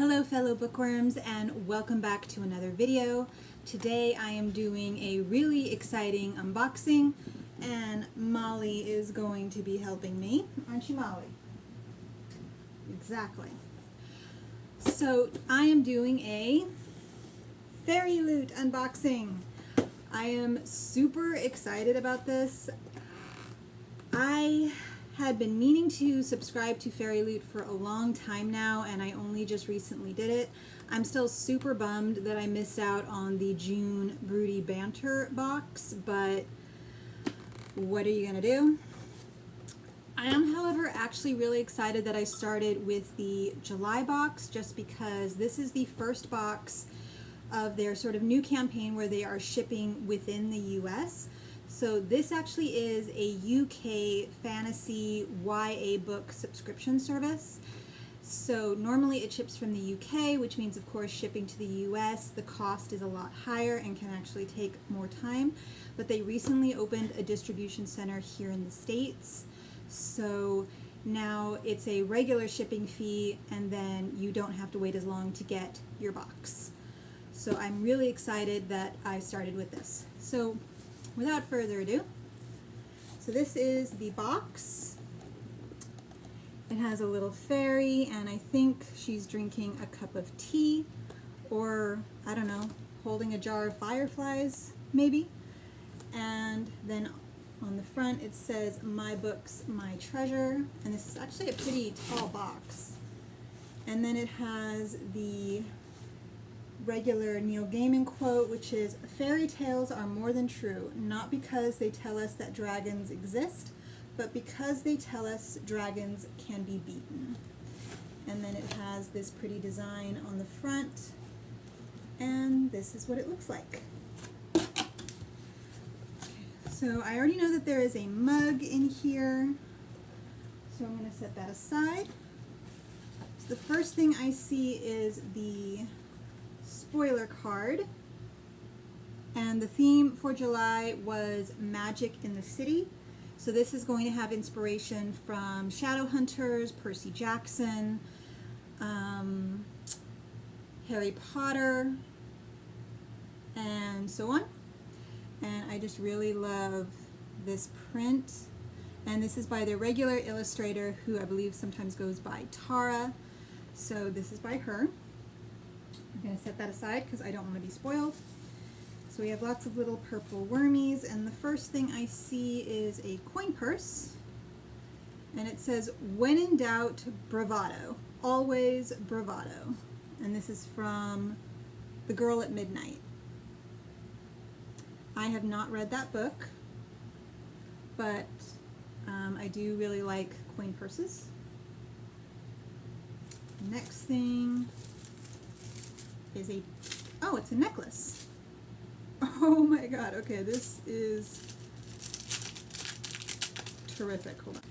Hello fellow bookworms, and welcome back to another video. Today I am doing a really exciting unboxing and Molly is going to be helping me. Aren't you, Molly? Exactly. So I am doing a Fairyloot unboxing. I am super excited about this. I had been meaning to subscribe to Fairyloot for a long time now, and I only just recently did it. I'm still super bummed that I missed out on the June Broody Banter box, but what are you gonna do? I am, however, actually really excited that I started with the July box, just because this is the first box of their sort of new campaign where they are shipping within the US. So this actually is a UK fantasy YA book subscription service. So normally it ships from the UK, which means of course shipping to the US, the cost is a lot higher and can actually take more time. But they recently opened a distribution center here in the States. So now it's a regular shipping fee and then you don't have to wait as long to get your box. So I'm really excited that I started with this. So without further ado, so this is the box. It has a little fairy, and I think she's drinking a cup of tea, or I don't know, holding a jar of fireflies, maybe. And then on the front it says, "My books, my treasure," and this is actually a pretty tall box. And then it has the regular Neil Gaiman quote, which is, "Fairy tales are more than true, not because they tell us that dragons exist, but because they tell us dragons can be beaten." And then it has this pretty design on the front, and this is what it looks like. So I already know that there is a mug in here, so I'm going to set that aside. So the first thing I see is the spoiler card, and the theme for July was magic in the city. So this is going to have inspiration from Shadowhunters, Percy Jackson, Harry Potter, and so on. And I just really love this print, and this is by their regular illustrator, who I believe sometimes goes by Tara. So this is by her. I'm going to set that aside because I don't want to be spoiled. So we have lots of little purple wormies, and the first thing I see is a coin purse, and it says, "When in doubt, bravado, always bravado." And this is from The Girl at Midnight. I have not read that book, but I do really like coin purses. Next thing is it's a necklace. Oh my god, okay, this is terrific. Hold on.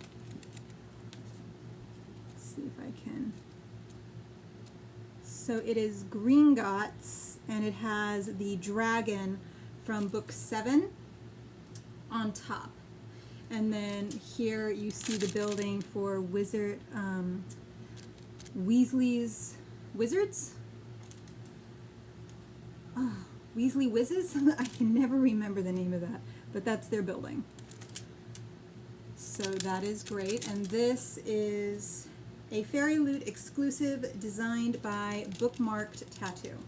Let's see if I can. So it is Gringotts, and it has the dragon from book 7 on top. And then here you see the building for Weasley's Wizards? Oh, Weasley Whizzes? I can never remember the name of that, but that's their building. So that is great, and this is a Fairyloot exclusive designed by Bookmarked Tattoo.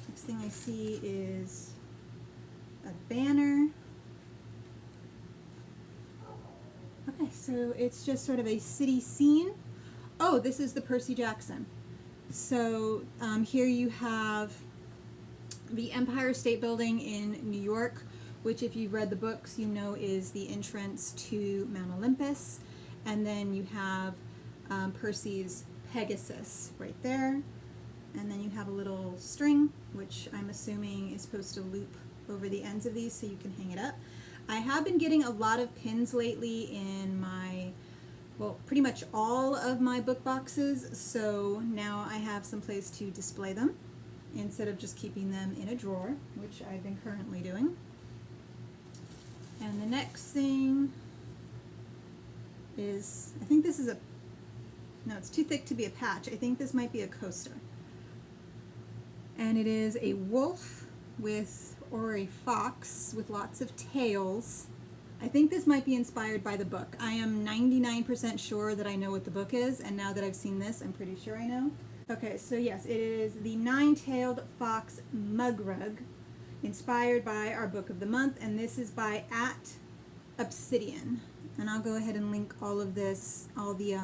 Next thing I see is a banner. Okay, so it's just sort of a city scene. Oh, this is the Percy Jackson. So here you have the Empire State Building in New York, which if you've read the books, you know is the entrance to Mount Olympus. And then you have Percy's Pegasus right there. And then you have a little string, which I'm assuming is supposed to loop over the ends of these so you can hang it up. I have been getting a lot of pins lately in my, well, pretty much all of my book boxes, so now I have some place to display them instead of just keeping them in a drawer, which I've been currently doing. And the next thing is, I think this is a No, it's too thick to be a patch. I think this might be a coaster. And it is a wolf or a fox with lots of tails. I think this might be inspired by the book. I am 99% sure that I know what the book is, and now that I've seen this, I'm pretty sure I know. Okay, so yes, it is the Nine-Tailed Fox Mug Rug, inspired by our book of the month, and this is by @Obsidian. And I'll go ahead and link all of this, all the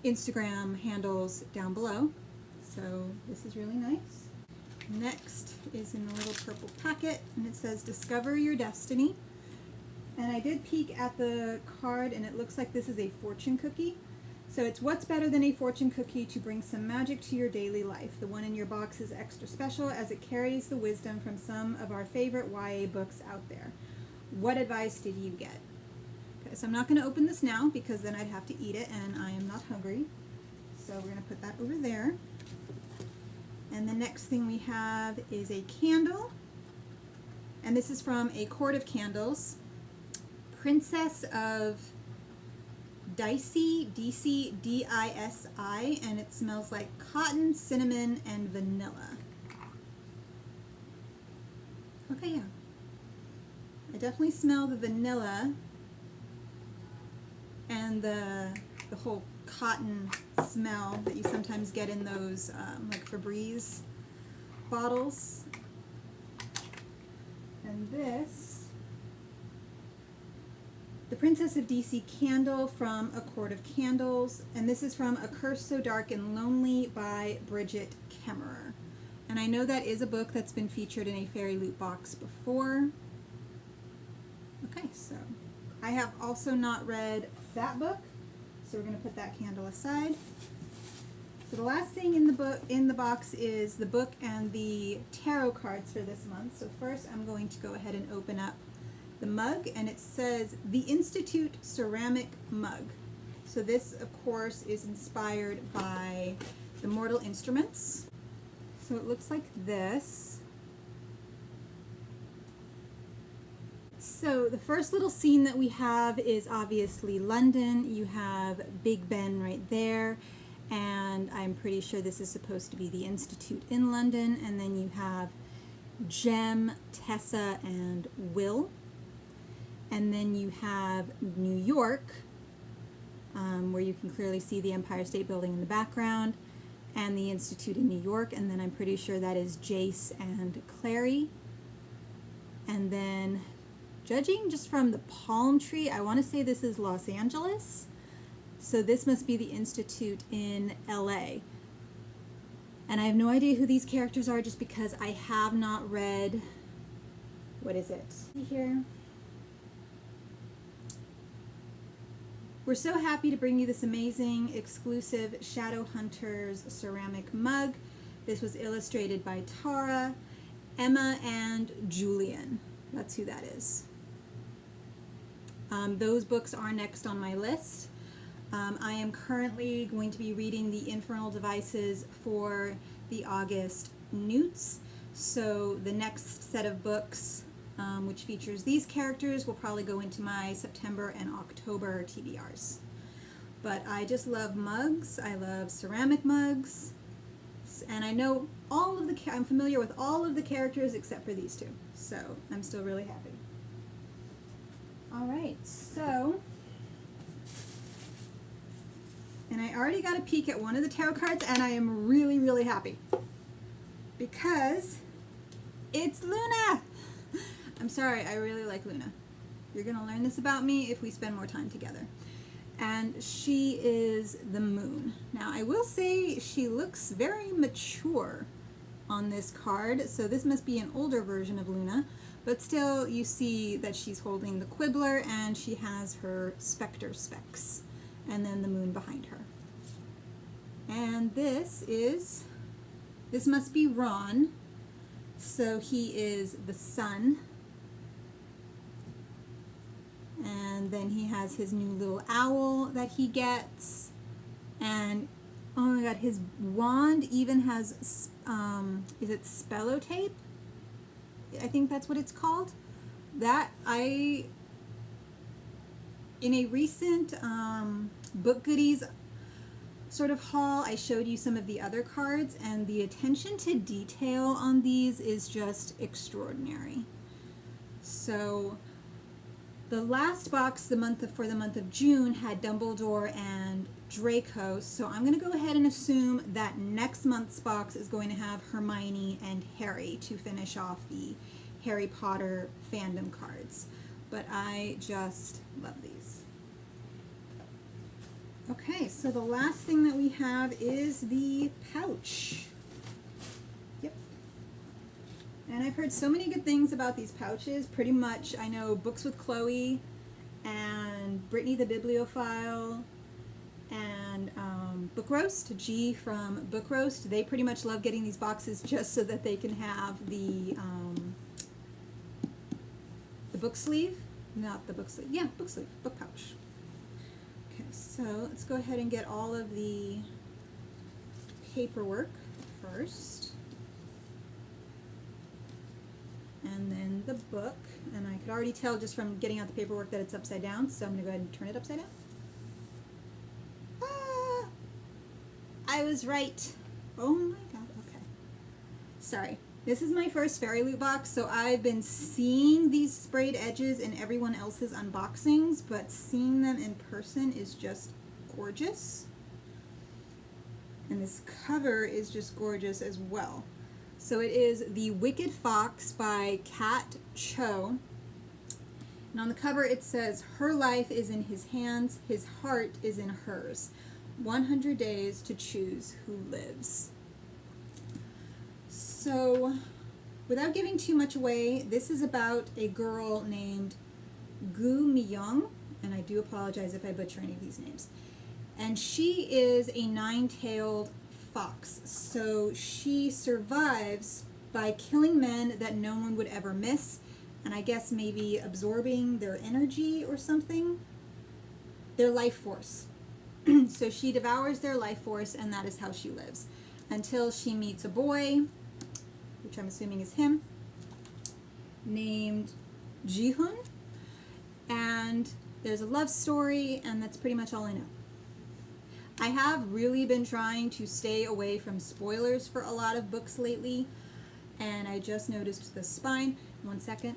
Instagram handles down below. So this is really nice. Next is in the little purple packet, and it says Discover Your Destiny. And I did peek at the card, and it looks like this is a fortune cookie. So it's what's better than a fortune cookie to bring some magic to your daily life. The one in your box is extra special as it carries the wisdom from some of our favorite YA books out there. What advice did you get? Okay, so I'm not going to open this now because then I'd have to eat it, and I am not hungry. So we're going to put that over there. And the next thing we have is a candle. And this is from A Court of Candles. Princess of Dicey, D-C-D-I-S-I, and it smells like cotton, cinnamon, and vanilla. Okay, yeah. I definitely smell the vanilla and the whole cotton smell that you sometimes get in those like Febreze bottles. And this, the Princess of DC candle from A Court of Candles, and this is from A Curse So Dark and Lonely by Bridget Kemmerer. And I know that is a book that's been featured in a Fairyloot box before. Okay, so I have also not read that book, so we're going to put that candle aside. So the last thing in the box is the book and the tarot cards for this month. So first I'm going to go ahead and open up the mug, and it says The Institute Ceramic Mug. So this, of course, is inspired by the Mortal Instruments. So it looks like this. So the first little scene that we have is obviously London. You have Big Ben right there, and I'm pretty sure this is supposed to be the Institute in London. And then you have Jem, Tessa, and Will. And then you have New York, where you can clearly see the Empire State Building in the background, and the Institute in New York. And then I'm pretty sure that is Jace and Clary. And then, judging just from the palm tree, I want to say this is Los Angeles. So this must be the Institute in LA. And I have no idea who these characters are just because I have not read, what is it? Here. We're so happy to bring you this amazing exclusive Shadowhunters ceramic mug. This was illustrated by Tara, Emma, and Julian. That's who that is. Those books are next on my list. I am currently going to be reading the Infernal Devices for the August Newts. So the next set of books, which features these characters, will probably go into my September and October TBRs. But I just love mugs. I love ceramic mugs. And I know all of I'm familiar with all of the characters except for these two. So I'm still really happy. All right, so, and I already got a peek at one of the tarot cards, and I am really, really happy because it's Luna. I'm sorry, I really like Luna. You're going to learn this about me if we spend more time together. And she is the moon. Now, I will say she looks very mature on this card, so this must be an older version of Luna, but still you see that she's holding the quibbler and she has her specter specs, and then the moon behind her. And this must be Ron, so he is the sun. And then he has his new little owl that he gets. And, oh my god, his wand even has, is it spellotape? I think that's what it's called. That, in a recent book goodies, sort of haul, I showed you some of the other cards, and the attention to detail on these is just extraordinary. So the last box for the month of June had Dumbledore and Draco, so I'm going to go ahead and assume that next month's box is going to have Hermione and Harry to finish off the Harry Potter fandom cards. But I just love these. Okay, so the last thing that we have is the pouch. Yep. And I've heard so many good things about these pouches. Pretty much, I know Books with Chloe and Brittany the Bibliophile and Book Roast, G from Book Roast. They pretty much love getting these boxes just so that they can have the book sleeve. Not the book sleeve. Yeah, book sleeve, book pouch. Okay, so let's go ahead and get all of the paperwork first. And then the book, and I could already tell just from getting out the paperwork that it's upside down, so I'm going to go ahead and turn it upside down. Ah, I was right. Oh my god, okay. Sorry. This is my first Fairyloot box, so I've been seeing these sprayed edges in everyone else's unboxings, but seeing them in person is just gorgeous. And this cover is just gorgeous as well. So it is The Wicked Fox by Kat Cho. And on the cover it says, "Her life is in his hands, his heart is in hers. 100 days to choose who lives." So, without giving too much away, this is about a girl named Gu Miyong, and I do apologize if I butcher any of these names. And she is a nine-tailed fox, so she survives by killing men that no one would ever miss, and I guess maybe absorbing their energy or something, their life force. So she devours their life force, and that is how she lives, until she meets a boy, which I'm assuming is him, named Ji-hoon, and there's a love story, and that's pretty much all I know. I have really been trying to stay away from spoilers for a lot of books lately, and I just noticed the spine. One second.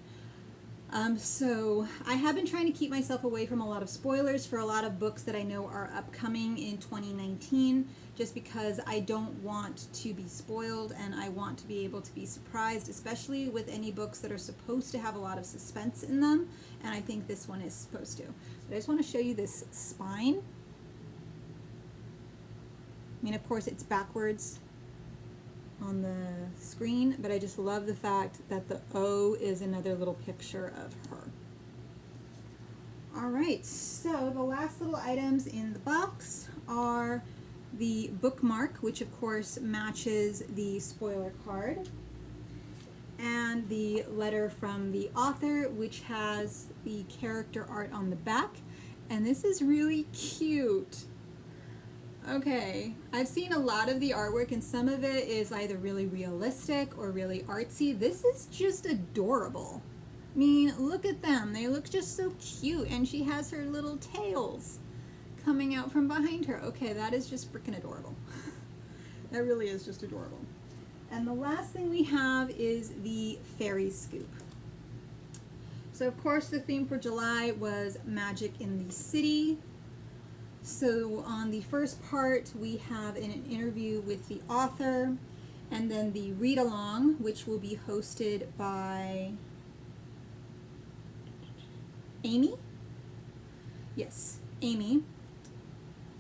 So I have been trying to keep myself away from a lot of spoilers for a lot of books that I know are upcoming in 2019, just because I don't want to be spoiled and I want to be able to be surprised, especially with any books that are supposed to have a lot of suspense in them, and I think this one is supposed to. But I just want to show you this spine. I mean, of course, it's backwards on the screen, but I just love the fact that the O is another little picture of her. All right, so the last little items in the box are the bookmark, which of course matches the spoiler card, and the letter from the author, which has the character art on the back, and this is really cute. Okay, I've seen a lot of the artwork, and some of it is either really realistic or really artsy. This is just adorable. I mean, look at them. They look just so cute, and she has her little tails coming out from behind her. Okay, that is just freaking adorable. That really is just adorable. And the last thing we have is the fairy scoop. So, of course, the theme for July was magic in the city. So on the first part, we have an interview with the author, and then the read-along, which will be hosted by Amy. Yes, Amy.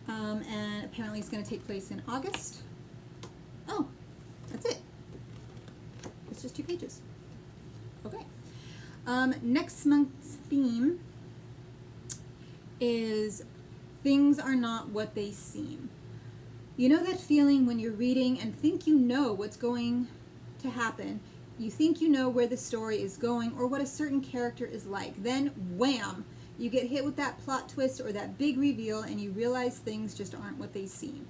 And apparently it's going to take place in August. Oh, that's it. It's just 2 pages. Okay. Next month's theme is things are not what they seem. You know that feeling when you're reading and think you know what's going to happen? You think you know where the story is going or what a certain character is like. Then, wham! You get hit with that plot twist or that big reveal and you realize things just aren't what they seem.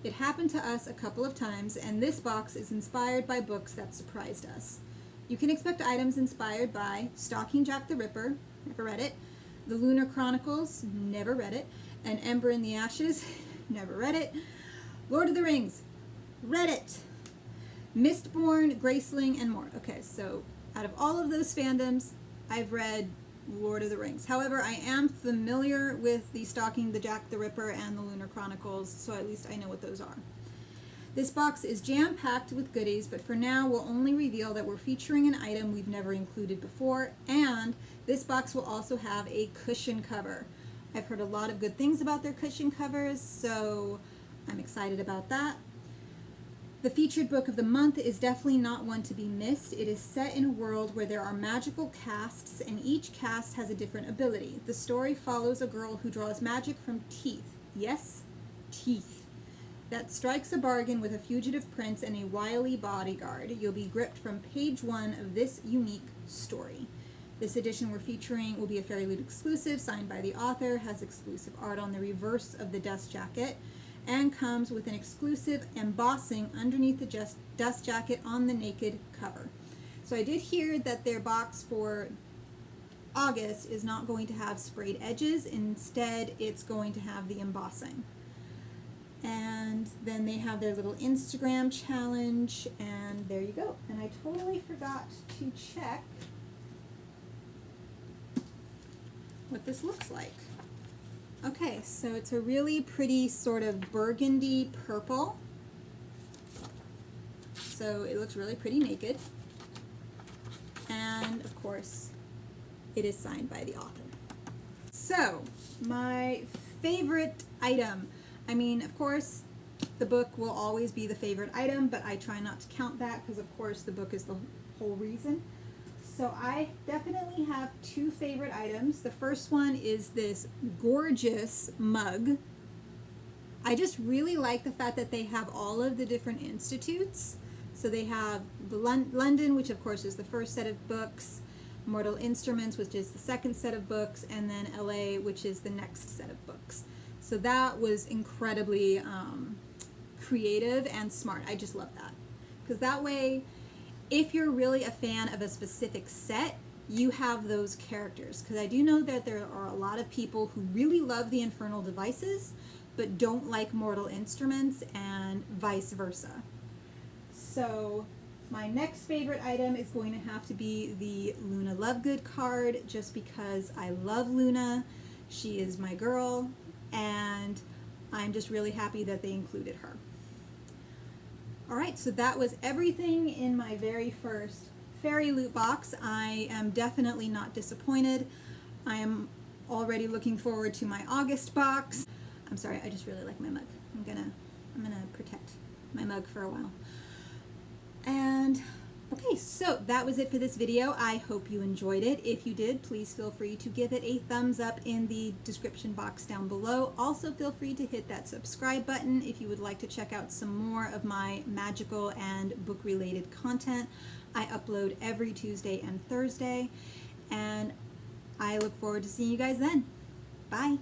It happened to us a couple of times, and this box is inspired by books that surprised us. You can expect items inspired by Stalking Jack the Ripper, never read it, The Lunar Chronicles, never read it, and Ember in the Ashes, never read it, Lord of the Rings, read it. Mistborn, Graceling, and more. Okay, so out of all of those fandoms, I've read Lord of the Rings. However, I am familiar with the Stalking the Jack the Ripper and the Lunar Chronicles, so at least I know what those are. This box is jam-packed with goodies, but for now we'll only reveal that we're featuring an item we've never included before, and this box will also have a cushion cover. I've heard a lot of good things about their cushion covers, so I'm excited about that. The featured book of the month is definitely not one to be missed. It is set in a world where there are magical casts, and each cast has a different ability. The story follows a girl who draws magic from teeth. Yes, teeth. That strikes a bargain with a fugitive prince and a wily bodyguard. You'll be gripped from page 1 of this unique story. This edition we're featuring will be a Fairyloot exclusive, signed by the author, has exclusive art on the reverse of the dust jacket, and comes with an exclusive embossing underneath the dust jacket on the naked cover. So I did hear that their box for August is not going to have sprayed edges. Instead, it's going to have the embossing. And then they have their little Instagram challenge, and there you go. And I totally forgot to check what this looks like. Okay, so it's a really pretty sort of burgundy purple. So it looks really pretty naked. And of course, it is signed by the author. So, my favorite item. I mean, of course, the book will always be the favorite item, but I try not to count that because, of course, the book is the whole reason. So I definitely have 2 favorite items. The first one is this gorgeous mug. I just really like the fact that they have all of the different institutes. So they have the London, which of course is the first set of books, Mortal Instruments, which is the second set of books, and then LA, which is the next set of books. So that was incredibly creative and smart. I just love that. Because that way, if you're really a fan of a specific set, you have those characters. Because I do know that there are a lot of people who really love the Infernal Devices, but don't like Mortal Instruments, and vice versa. So my next favorite item is going to have to be the Luna Lovegood card, just because I love Luna. She is my girl, and I'm just really happy that they included her. Alright, so that was everything in my very first Fairyloot box. I am definitely not disappointed. I am already looking forward to my August box. I'm sorry, I just really like my mug. I'm gonna protect my mug for a while. And okay, so that was it for this video. I hope you enjoyed it. If you did, please feel free to give it a thumbs up in the description box down below. Also, feel free to hit that subscribe button if you would like to check out some more of my magical and book-related content. I upload every Tuesday and Thursday, and I look forward to seeing you guys then. Bye!